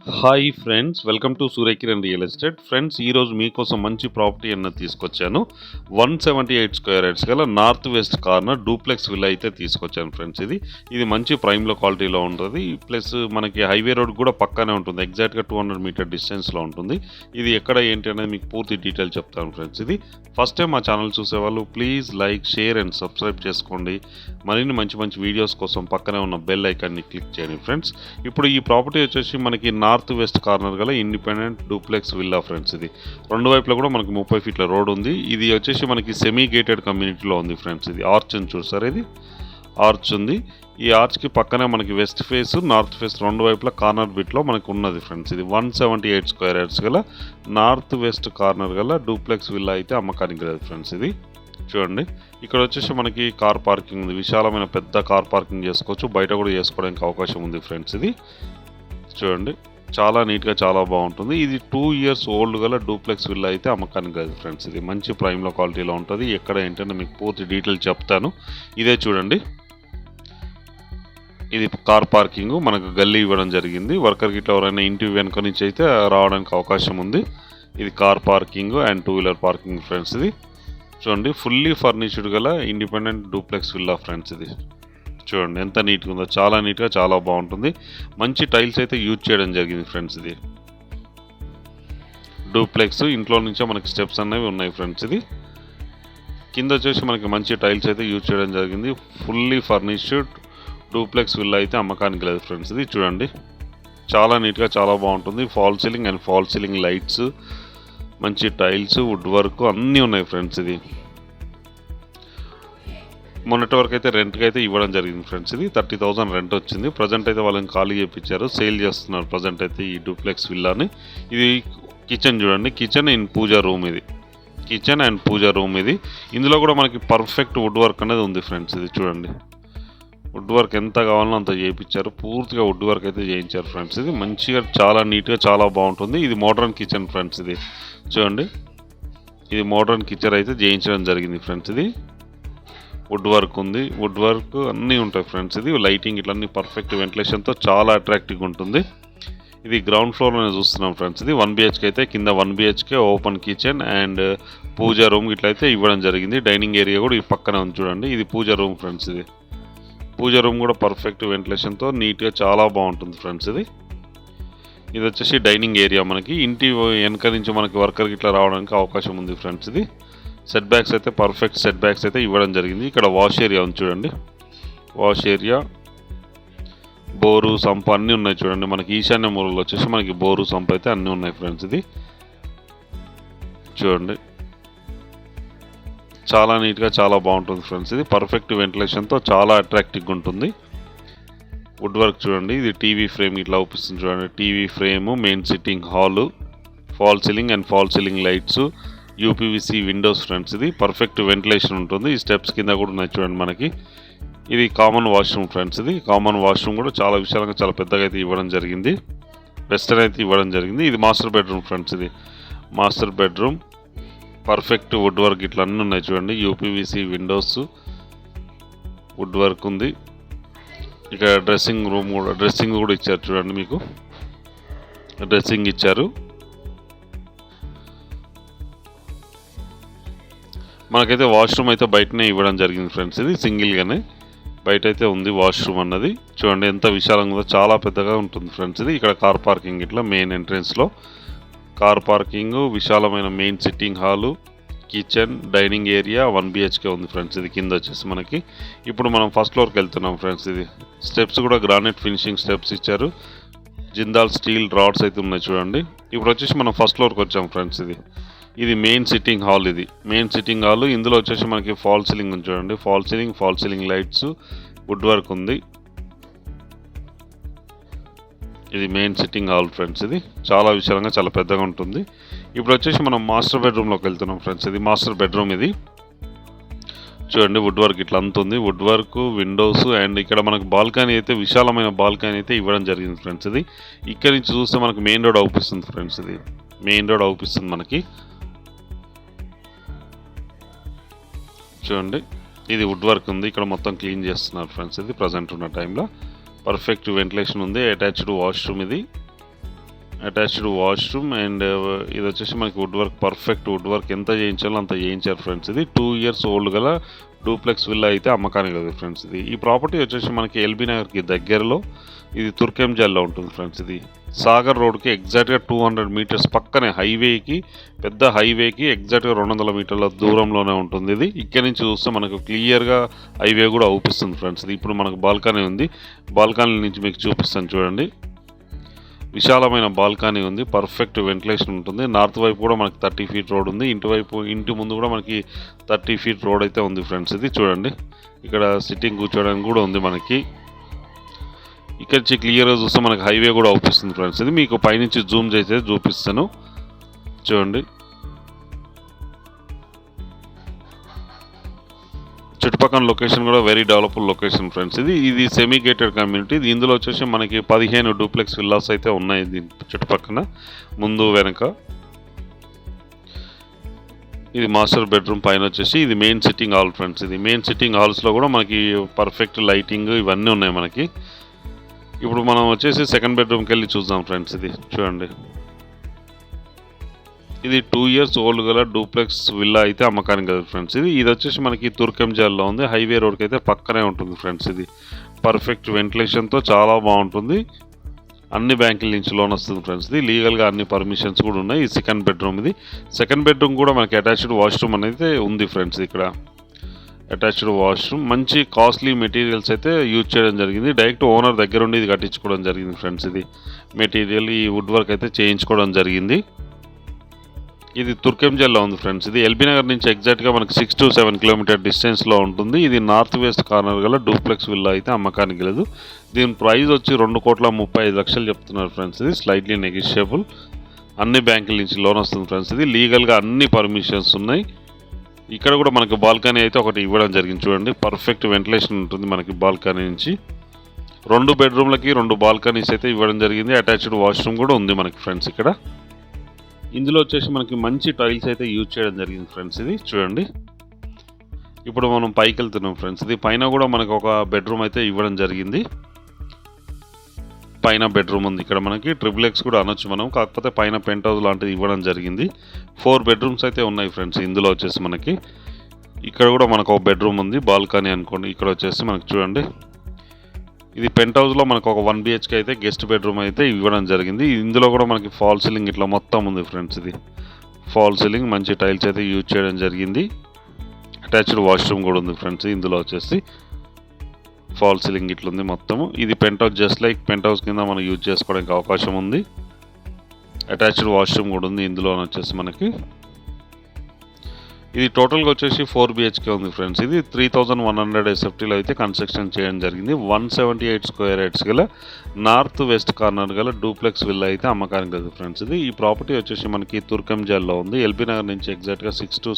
Hi friends, welcome to Surya Kiran real estate. Friends, ఈరోజు మీకోసం మంచి ప్రాపర్టీ అన్నది తీసుకొచ్చాను. 178 స్క్వేర్ యార్డ్స్ గల north west corner duplex villa అయితే తీసుకొచ్చాను ఫ్రెండ్స్. ఇది మంచి ప్రైమ్లో క్వాలిటీలో ఉంటుంది. ప్లస్ మనకి హైవే రోడ్ కూడా పక్కనే ఉంటుంది. ఎగ్జాక్ట్గా 200 మీటర్ డిస్టెన్స్లో ఉంటుంది. ఇది ఎక్కడ ఏంటి అనేది మీకు పూర్తి డీటెయిల్ చెప్తాను ఫ్రెండ్స్. ఇది ఫస్ట్ టైం మా ఛానల్ చూసేవాళ్ళు please like, share and subscribe చేసుకోండి. మరిన్ని మంచి మంచి వీడియోస్ కోసం పక్కనే ఉన్న బెల్ ఐకాన్ని క్లిక్ చేయండి ఫ్రెండ్స్. ఇప్పుడు ఈ ప్రాపర్టీ వచ్చేసి మనకి నార్త్ వెస్ట్ కార్నర్ గల ఇండిపెండెంట్ డూప్లెక్స్ విల్లా ఫ్రెండ్స్. ఇది రెండు వైపులా కూడా మనకి 30 ఫీట్ల రోడ్ ఉంది. ఇది వచ్చేసి మనకి సెమీ గేటెడ్ కమ్యూనిటీలో ఉంది ఫ్రెండ్స్. ఇది ఆర్చ్ అని చూస్తారు, ఇది ఆర్చ్ ఉంది. ఈ ఆర్చ్కి పక్కనే మనకి వెస్ట్ ఫేస్, నార్త్ ఫేస్ రెండు వైపులా కార్నర్ బిట్లో మనకు ఉన్నది ఫ్రెండ్స్. ఇది 178 స్క్వేర్ యార్డ్స్ గల నార్త్ వెస్ట్ కార్నర్ గల డూప్లెక్స్ విల్లా అయితే అమ్మకానికి లేదు ఫ్రెండ్స్. ఇది చూడండి, ఇక్కడ వచ్చేసి మనకి కార్ పార్కింగ్ ఉంది. విశాలమైన పెద్ద కార్ పార్కింగ్ చేసుకోవచ్చు, బయట కూడా చేసుకోవడానికి అవకాశం ఉంది ఫ్రెండ్స్. ఇది చూడండి, చాలా నీట్గా చాలా బాగుంటుంది. ఇది 2 ఇయర్స్ ఓల్డ్ గల డూప్లెక్స్ విల్లా అయితే అమ్మకానికి లేదు ఫ్రెండ్స్. ఇది మంచి ప్రైమ్లో క్వాలిటీలో ఉంటుంది. ఎక్కడ ఏంటంటే మీకు పూర్తి డీటెయిల్ చెప్తాను. ఇదే చూడండి, ఇది కార్ పార్కింగ్ మనకు గల్లీ ఇవ్వడం జరిగింది. వర్కర్కి ఇట్లా ఎవరైనా ఇంటి వెనుక నుంచి అయితే రావడానికి అవకాశం ఉంది. ఇది car parking and 2 wheeler parking friends. ఇది చూడండి, ఫుల్లీ ఫర్నిష్డ్ గల ఇండిపెండెంట్ డూప్లెక్స్ విల్లా ఫ్రెండ్స్. ఇది చూడండి ఎంత నీట్గా ఉందో, చాలా నీట్గా చాలా బాగుంటుంది. మంచి టైల్స్ అయితే యూజ్ చేయడం జరిగింది ఫ్రెండ్స్. ఇది డూప్లెక్స్ ఇంట్లో నుంచే మనకి స్టెప్స్ అనేవి ఉన్నాయి ఫ్రెండ్స్. ఇది కింద వచ్చేసి మనకి మంచి టైల్స్ అయితే యూజ్ చేయడం జరిగింది. ఫుల్లీ ఫర్నిష్డ్ డూప్లెక్స్ విల్లా అయితే అమ్మకానికి లేదు ఫ్రెండ్స్. ఇది చూడండి, చాలా నీట్గా చాలా బాగుంటుంది. Fall ceiling and fall ceiling lights, మంచి టైల్స్, వుడ్ వర్క్ అన్నీ ఉన్నాయి ఫ్రెండ్స్. ఇది మొన్నటి వరకు అయితే రెంట్కి అయితే ఇవ్వడం జరిగింది ఫ్రెండ్స్. ఇది 30,000 రెంట్ వచ్చింది. ప్రజెంట్ అయితే వాళ్ళని ఖాళీ చేయించారు, సేల్ చేస్తున్నారు ప్రజెంట్ అయితే ఈ డూప్లెక్స్ విల్లాని. ఇది కిచెన్ చూడండి, కిచెన్ ఇన్ పూజా రూమ్. ఇది కిచెన్ అండ్ పూజా రూమ్. ఇది ఇందులో కూడా మనకి పర్ఫెక్ట్ వుడ్ వర్క్ అనేది ఉంది ఫ్రెండ్స్. ఇది చూడండి, వుడ్ వర్క్ ఎంత కావాలో అంత చేయించారు, పూర్తిగా వుడ్ వర్క్ అయితే చేయించారు ఫ్రెండ్స్. ఇది మంచిగా చాలా నీట్గా చాలా బాగుంటుంది. ఇది మోడర్న్ కిచెన్ ఫ్రెండ్స్. ఇది చూడండి, ఇది మోడర్న్ కిచెన్ అయితే చేయించడం జరిగింది ఫ్రెండ్స్. ఇది వుడ్ వర్క్ ఉంది, వుడ్ వర్క్ అన్నీ ఉంటాయి ఫ్రెండ్స్. ఇది లైటింగ్ ఇట్లన్నీ పర్ఫెక్ట్ వెంటిలేషన్తో చాలా అట్రాక్టివ్గా ఉంటుంది. ఇది గ్రౌండ్ ఫ్లోర్లోనే చూస్తున్నాం ఫ్రెండ్స్. ఇది 1 BHK అయితే కింద 1 BHK open kitchen and pooja room ఇట్లయితే ఇవ్వడం జరిగింది. డైనింగ్ ఏరియా కూడా ఈ పక్కనే ఉంది చూడండి, ఇది పూజా రూమ్ ఫ్రెండ్స్. ఇది పూజా రూమ్ కూడా పర్ఫెక్ట్ వెంటిలేషన్తో నీట్గా చాలా బాగుంటుంది ఫ్రెండ్స్. ఇది వచ్చేసి డైనింగ్ ఏరియా. మనకి ఇంటి వెనక నుంచి మనకి వర్కర్కి ఇట్లా రావడానికి అవకాశం ఉంది ఫ్రెండ్స్. ఇది సెట్ బ్యాక్స్ అయితే పర్ఫెక్ట్ సెట్ బ్యాక్స్ అయితే ఇవ్వడం జరిగింది. ఇక్కడ వాష్ ఏరియా ఉంది చూడండి, వాష్ ఏరియా, బోరు సంప్ అన్నీ ఉన్నాయి చూడండి. మనకి ఈశాన్య మూలలో వచ్చేసి మనకి బోరు సంప్ అయితే అన్నీ ఉన్నాయి ఫ్రెండ్స్. ఇది చూడండి, చాలా నీట్గా చాలా బాగుంటుంది ఫ్రెండ్స్. ఇది పర్ఫెక్ట్ వెంటిలేషన్తో చాలా అట్రాక్టివ్గా ఉంటుంది. వుడ్ వర్క్ చూడండి, ఇది టీవీ ఫ్రేమ్ ఇట్లా అవుపిస్తుంది చూడండి. TV frame, main sitting hall, fall ceiling and fall ceiling lights, UPVC Windows friends. ఇది పర్ఫెక్ట్ వెంటిలేషన్ ఉంటుంది. ఈ స్టెప్స్ కింద కూడా ఉన్నాయి చూడండి మనకి. ఇది కామన్ వాష్రూమ్ ఫ్రెండ్స్. ఇది కామన్ వాష్రూమ్ కూడా చాలా విశాలంగా చాలా పెద్దగా అయితే ఇవ్వడం జరిగింది, వెస్టర్న్ అయితే ఇవ్వడం జరిగింది. ఇది మాస్టర్ బెడ్రూమ్ ఫ్రెండ్స్. ఇది master bedroom, perfect wood work ఇట్లా అన్నీ ఉన్నాయి చూడండి. యూపీవీసీ విండోస్, వుడ్ వర్క్ ఉంది. ఇక్కడ డ్రెస్సింగ్ రూమ్ కూడా, డ్రెస్సింగ్ కూడా ఇచ్చారు చూడండి, మీకు డ్రెస్సింగ్ ఇచ్చారు. మనకైతే వాష్రూమ్ అయితే బయటనే ఇవ్వడం జరిగింది ఫ్రెండ్స్. ఇది సింగిల్గానే బయట అయితే ఉంది వాష్రూమ్ అన్నది. చూడండి ఎంత విశాలంగా ఉందో, చాలా పెద్దగా ఉంటుంది ఫ్రెండ్స్. ఇది ఇక్కడ కార్ పార్కింగ్ ఇట్లా మెయిన్ ఎంట్రెన్స్లో కార్ పార్కింగ్, విశాలమైన main sitting hall, kitchen, dining area, 1 BHK ఉంది ఫ్రెండ్స్. ఇది కింద వచ్చేసి మనకి ఇప్పుడు మనం ఫస్ట్ ఫ్లోర్కి వెళ్తున్నాం ఫ్రెండ్స్. ఇది స్టెప్స్ కూడా గ్రానైట్ ఫినిషింగ్ స్టెప్స్ ఇచ్చారు. జిందాల్ స్టీల్ రాడ్స్ అయితే ఉన్నాయి చూడండి. ఇప్పుడు వచ్చేసి మనం ఫస్ట్ ఫ్లోర్కి వచ్చాం ఫ్రెండ్స్. ఇది మెయిన్ సిట్టింగ్ హాల్. ఇది మెయిన్ సిట్టింగ్ హాల్. ఇందులో వచ్చేసి మనకి ఫాల్ సీలింగ్ ఉంది చూడండి, fall ceiling lights, wood work ఉంది. ఇది మెయిన్ సిట్టింగ్ హాల్ ఫ్రెండ్స్. ఇది చాలా విశాలంగా చాలా పెద్దగా ఉంటుంది. ఇప్పుడు వచ్చేసి మనం మాస్టర్ బెడ్రూమ్లోకి వెళ్తున్నాం ఫ్రెండ్స్. ఇది మాస్టర్ బెడ్రూమ్. ఇది చూడండి, వుడ్ వర్క్ ఇట్లా అంతుంది, వుడ్ వర్క్, విండోస్ అండ్ ఇక్కడ మనకు బాల్కనీ అయితే విశాలమైన బాల్కనీ అయితే ఇవ్వడం జరిగింది ఫ్రెండ్స్. ఇది ఇక్కడ నుంచి చూస్తే మనకి మెయిన్ రోడ్ అవుపిస్తుంది ఫ్రెండ్స్. ఇది మెయిన్ రోడ్ అవుపిస్తుంది మనకి చూడండి. ఇది వుడ్ వర్క్ ఉంది, ఇక్కడ మొత్తం క్లీన్ చేస్తున్నారు ఫ్రెండ్స్. ఇది ప్రజెంట్ ఉన్న టైంలో పర్ఫెక్ట్ వెంటిలేషన్ ఉంది, అటాచ్డ్ వాష్రూమ్. ఇది అటాచ్డ్ వాష్రూమ్ అండ్ ఇది వచ్చేసి మనకి wood work, perfect wood work, ఎంత చేయించాలో అంత చేయించారు ఫ్రెండ్స్. ఇది 2 years ఓల్డ్ గల డూప్లెక్స్ విల్లా అయితే అమ్మకానికి కదా ఫ్రెండ్స్. ఇది ఈ ప్రాపర్టీ వచ్చేసి మనకి ఎల్బీ నగర్కి దగ్గరలో, ఇది తుర్కెంజాల్లో ఉంటుంది ఫ్రెండ్స్. ఇది సాగర్ రోడ్కి ఎగ్జాక్ట్గా 200 meters పక్కనే, హైవేకి, పెద్ద హైవేకి ఎగ్జాక్ట్గా 200 మీటర్ల దూరంలోనే ఉంటుంది. ఇది ఇక్కడ నుంచి చూస్తే మనకు క్లియర్గా హైవే కూడా అవుపిస్తుంది ఫ్రెండ్స్. ఇది ఇప్పుడు మనకు బాల్కనీ ఉంది, బాల్కనీ నుంచి మీకు చూపిస్తాను చూడండి. విశాలమైన బాల్కనీ ఉంది, పర్ఫెక్ట్ వెంటిలేషన్ ఉంటుంది. నార్త్ వైపు కూడా మనకి 30 feet రోడ్ ఉంది, ఇంటి ముందు కూడా మనకి 30 feet రోడ్ అయితే ఉంది ఫ్రెండ్స్. ఇది చూడండి, ఇక్కడ సిట్టింగ్ కూర్చోడానికి కూడా ఉంది మనకి. ఇక్కడ నుంచి క్లియర్గా చూస్తే మనకి హైవే కూడా అవుపిస్తుంది ఫ్రెండ్స్. ఇది మీకు పైనుంచి జూమ్ చేస్తే చూపిస్తాను చూడండి. చుట్టుపక్కల లొకేషన్ కూడా వెరీ డెవలప్డ్ లొకేషన్ ఫ్రెండ్స్. ఇది సెమీ గేటెడ్ కమ్యూనిటీ. ఇందులో వచ్చేసి మనకి 15 డూప్లెక్స్ విల్లాస్ అయితే ఉన్నాయి దీని చుట్టుపక్కన, ముందు వెనక. ఇది మాస్టర్ బెడ్రూమ్, పైన వచ్చేసి ఇది మెయిన్ సిట్టింగ్ హాల్ ఫ్రెండ్స్. ఇది మెయిన్ సిట్టింగ్ హాల్స్లో కూడా మనకి పర్ఫెక్ట్ లైటింగ్ ఇవన్నీ ఉన్నాయి మనకి. ఇప్పుడు మనం వచ్చేసి సెకండ్ బెడ్రూమ్కి వెళ్ళి చూద్దాం ఫ్రెండ్స్. ఇది చూడండి, ఇది 2 years ఓల్డ్ గల డూప్లెక్స్ విల్లా అయితే అమ్మకానికి కదా ఫ్రెండ్స్. ఇది వచ్చేసి మనకి తుర్కెంజాల్లో ఉంది, హైవే రోడ్కి అయితే పక్కనే ఉంటుంది ఫ్రెండ్స్. ఇది పర్ఫెక్ట్ వెంటిలేషన్తో చాలా బాగుంటుంది, అన్ని బ్యాంకుల నుంచి లోన్ వస్తుంది ఫ్రెండ్స్. ఇది లీగల్గా అన్ని పర్మిషన్స్ కూడా ఉన్నాయి. ఈ సెకండ్ బెడ్రూమ్, ఇది సెకండ్ బెడ్రూమ్ కూడా మనకి అటాచ్డ్ వాష్రూమ్ అనేది ఉంది ఫ్రెండ్స్. ఇక్కడ అటాచ్డ్ వాష్రూమ్, మంచి కాస్ట్లీ మెటీరియల్స్ అయితే యూజ్ చేయడం జరిగింది. డైరెక్ట్ ఓనర్ దగ్గర ఉండి ఇది కట్టించుకోవడం జరిగింది ఫ్రెండ్స్. ఇది మెటీరియల్, ఈ వుడ్ వర్క్ అయితే చేయించుకోవడం జరిగింది. ఇది తుర్కెంజాల్లో ఉంది ఫ్రెండ్స్. ఇది ఎల్బీ నగర్ నుంచి ఎగ్జాక్ట్గా మనకి 6 to 7 kilometer డిస్టెన్స్లో ఉంటుంది. ఇది నార్త్ వెస్ట్ కార్నర్ గల డూప్లెక్స్ విల్లా అయితే అమ్మకానికి లేదు. దీని ప్రైస్ వచ్చి 2,35,00,000 చెప్తున్నారు ఫ్రెండ్స్. ఇది స్లైట్లీ నెగిషియబుల్, అన్ని బ్యాంకుల నుంచి లోన్ వస్తుంది ఫ్రెండ్స్. ఇది లీగల్గా అన్ని పర్మిషన్స్ ఉన్నాయి. ఇక్కడ కూడా మనకి బాల్కనీ అయితే ఒకటి ఇవ్వడం జరిగింది చూడండి, పర్ఫెక్ట్ వెంటిలేషన్ ఉంటుంది మనకి బాల్కనీ నుంచి. 2 బెడ్రూమ్లకి 2 బాల్కనీస్ అయితే ఇవ్వడం జరిగింది. అటాచ్డ్ వాష్రూమ్ కూడా ఉంది మనకి ఫ్రెండ్స్. ఇక్కడ ఇందులో వచ్చేసి మనకి మంచి టైల్స్ అయితే యూజ్ చేయడం జరిగింది ఫ్రెండ్స్. ఇది చూడండి, ఇప్పుడు మనం పైకి వెళ్తున్నాం ఫ్రెండ్స్. ఇది పైన కూడా మనకు ఒక బెడ్రూమ్ అయితే ఇవ్వడం జరిగింది. పైన బెడ్రూమ్ ఉంది ఇక్కడ మనకి, XXX కూడా అనొచ్చు మనం, కాకపోతే పైన పెంట్ హౌస్ లాంటిది ఇవ్వడం జరిగింది. 4 bedrooms అయితే ఉన్నాయి ఫ్రెండ్స్. ఇందులో వచ్చేసి మనకి ఇక్కడ కూడా మనకు ఒక బెడ్రూమ్ ఉంది, బాల్కనీ అనుకోండి. ఇక్కడ వచ్చేసి మనకి చూడండి, ఇది పెంట్ హౌస్లో మనకు ఒక 1 BHK అయితే గెస్ట్ బెడ్రూమ్ అయితే ఇవ్వడం జరిగింది. ఇందులో కూడా మనకి ఫాల్ సీలింగ్ ఇట్లా మొత్తం ఉంది ఫ్రెండ్స్. ఇది ఫాల్ సీలింగ్, మంచి టైల్స్ అయితే యూజ్ చేయడం జరిగింది. అటాచ్డ్ వాష్రూమ్ కూడా ఉంది ఫ్రెండ్స్. ఇందులో వచ్చేసి ఫాల్ సీలింగ్ ఇట్లా ఉంది మొత్తము. ఇది penthouse, just like penthouse కింద మనం యూజ్ చేసుకోవడానికి అవకాశం ఉంది. అటాచ్డ్ వాష్రూమ్ కూడా ఉంది ఇందులో వచ్చేసి మనకి. ఇది టోటల్గా వచ్చేసి 4 BHK ఉంది ఫ్రెండ్స్. ఇది 3,100 SFTలో అయితే కన్స్ట్రక్షన్ చేయడం జరిగింది. 178 square yards గల నార్త్ వెస్ట్ కార్నర్ గల డూప్లెక్స్ విల్లా అయితే అమ్మకానికి లేదు ఫ్రెండ్స్. ఇది ఈ ప్రాపర్టీ వచ్చేసి మనకి తుర్కెంజాల్లో ఉంది, ఎల్బీ నగర్ నుంచి ఎగ్జాక్ట్గా 6 to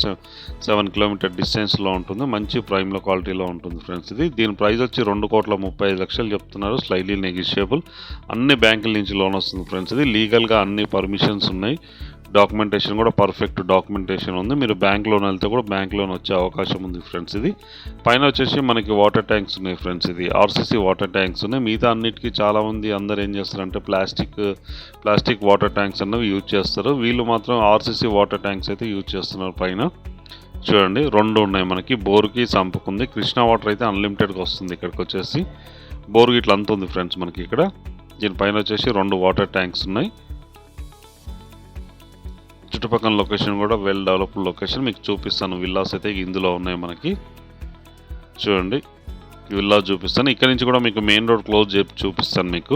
7 kilometer డిస్టెన్స్లో ఉంటుంది. మంచి ప్రైమ్లో క్వాలిటీలో ఉంటుంది ఫ్రెండ్స్. దీని ప్రైస్ వచ్చి 2,35,00,000 చెప్తున్నారు, స్లైట్లీ నెగిషియబుల్. అన్ని బ్యాంకుల నుంచి లోన్ వస్తుంది ఫ్రెండ్స్. ఇది లీగల్గా అన్ని పర్మిషన్స్ ఉన్నాయి, డాక్యుమెంటేషన్ కూడా పర్ఫెక్ట్ డాక్యుమెంటేషన్ ఉంది. మీరు బ్యాంక్ లోన్ వెళ్తే కూడా బ్యాంక్ లోన్ వచ్చే అవకాశం ఉంది ఫ్రెండ్స్. ఇది పైన వచ్చేసి మనకి వాటర్ ట్యాంక్స్ ఉన్నాయి ఫ్రెండ్స్. ఇది RCC వాటర్ ట్యాంక్స్ ఉన్నాయి. మిగతా అన్నిటికీ చాలామంది అందరు ఏం చేస్తారంటే ప్లాస్టిక్ వాటర్ ట్యాంక్స్ అన్నవి యూజ్ చేస్తారు. వీళ్ళు మాత్రం RCC వాటర్ ట్యాంక్స్ అయితే యూజ్ చేస్తున్నారు. పైన చూడండి 2 ఉన్నాయి మనకి, బోర్కి సంపుకుంది. కృష్ణా వాటర్ అయితే అన్లిమిటెడ్గా వస్తుంది. ఇక్కడికి వచ్చేసి బోర్కి ఇట్లా అంత ఉంది ఫ్రెండ్స్ మనకి. ఇక్కడ దీనిపైన వచ్చేసి 2 వాటర్ ట్యాంక్స్ ఉన్నాయి. చుట్టుపక్కల లొకేషన్ కూడా వెల్ డెవలప్డ్ లొకేషన్, మీకు చూపిస్తాను. విల్లాస్ అయితే ఇందులో ఉన్నాయి మనకి చూడండి, ఈ విల్లా చూపిస్తాను. ఇక్కడ నుంచి కూడా మీకు మెయిన్ రోడ్ క్లోజ్ చేసి చూపిస్తాను, మీకు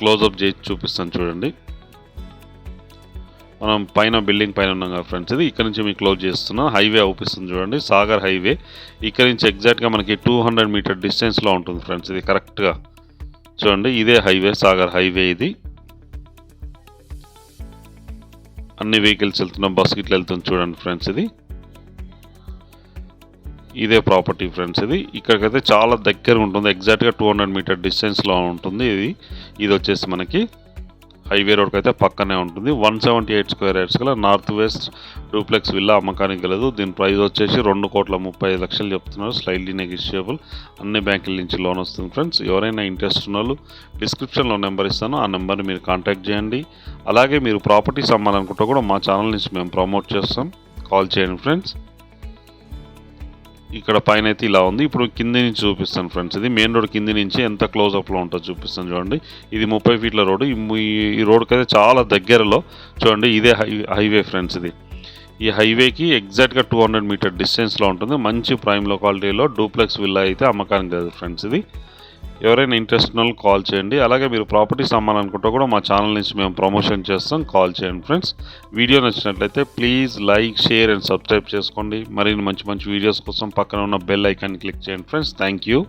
క్లోజ్అప్ చేసి చూపిస్తాను చూడండి. మనం పైన బిల్డింగ్ పైన ఉన్నాం కదా ఫ్రెండ్స్. ఇది ఇక్కడ నుంచి మీకు క్లోజ్ చేస్తున్నాం. హైవే అవుపిస్తుంది చూడండి, సాగర్ హైవే. ఇక్కడ నుంచి ఎగ్జాక్ట్గా మనకి 200 meter డిస్టెన్స్లో ఉంటుంది ఫ్రెండ్స్. ఇది కరెక్ట్గా చూడండి, ఇదే హైవే, సాగర్ హైవే. ఇది అన్ని వెహికల్స్ వెళ్తున్నాం, బస్కి ఇట్లా వెళ్తుంది చూడండి ఫ్రెండ్స్. ఇదే ప్రాపర్టీ ఫ్రెండ్స్. ఇక్కడికైతే చాలా దగ్గర ఉంటుంది, ఎగ్జాక్ట్గా 200 meter డిస్టెన్స్లో ఉంటుంది. ఇది వచ్చేసి మనకి హైవే రోడ్కి అయితే పక్కనే ఉంటుంది. 178 స్క్వేర్ యార్డ్స్ గల నార్త్ వెస్ట్ డూప్లెక్స్ విల్లా అమ్మకానికి గలదు. దీని ప్రైస్ వచ్చేసి 2,35,00,000 చెప్తున్నారు. స్లైడ్లీ నెగిషియబుల్, అన్ని బ్యాంకుల నుంచి లోన్ వస్తుంది ఫ్రెండ్స్. ఎవరైనా ఇంట్రెస్ట్ ఉన్న వాళ్ళు డిస్క్రిప్షన్లో నెంబర్ ఇస్తాను, ఆ నెంబర్ని మీరు కాంటాక్ట్ చేయండి. అలాగే మీరు ప్రాపర్టీస్ అమ్మాలనుకుంటే కూడా మా ఛానల్ నుంచి మేము ప్రమోట్ చేస్తాం, కాల్ చేయండి ఫ్రెండ్స్. ఇక్కడ పైన అయితే ఇలా ఉంది. ఇప్పుడు కింది నుంచి చూపిస్తాను ఫ్రెండ్స్. ఇది మెయిన్ రోడ్ కింది నుంచి ఎంత క్లోజ్అప్లో ఉంటుందో చూపిస్తాను చూడండి. ఇది 30 ఫీట్ల రోడ్డు. ఈ రోడ్కి అయితే చాలా దగ్గరలో చూడండి, ఇదే హైవే ఫ్రెండ్స్. ఈ హైవేకి ఎగ్జాక్ట్గా 200 మీటర్ డిస్టెన్స్లో ఉంటుంది. మంచి ప్రైమ్ లొకాలిటీలో డూప్లెక్స్ విల్లా అయితే అమ్మకానికి లేదు ఫ్రెండ్స్. ఇది ఎవరైనా ఇంట్రెస్ట్ ఉన్న వాళ్ళు కాల్ చేయండి. అలాగే మీరు ప్రాపర్టీస్ అమ్మాలనుకుంటే కూడా మా ఛానల్ నుంచి మేము ప్రమోషన్ చేస్తాం, కాల్ చేయండి ఫ్రెండ్స్. వీడియో నచ్చినట్లయితే please like, share and subscribe చేసుకోండి. మరిన్ని మంచి మంచి వీడియోస్ కోసం పక్కన ఉన్న బెల్ ఐకాన్ క్లిక్ చేయండి ఫ్రెండ్స్. Thank you.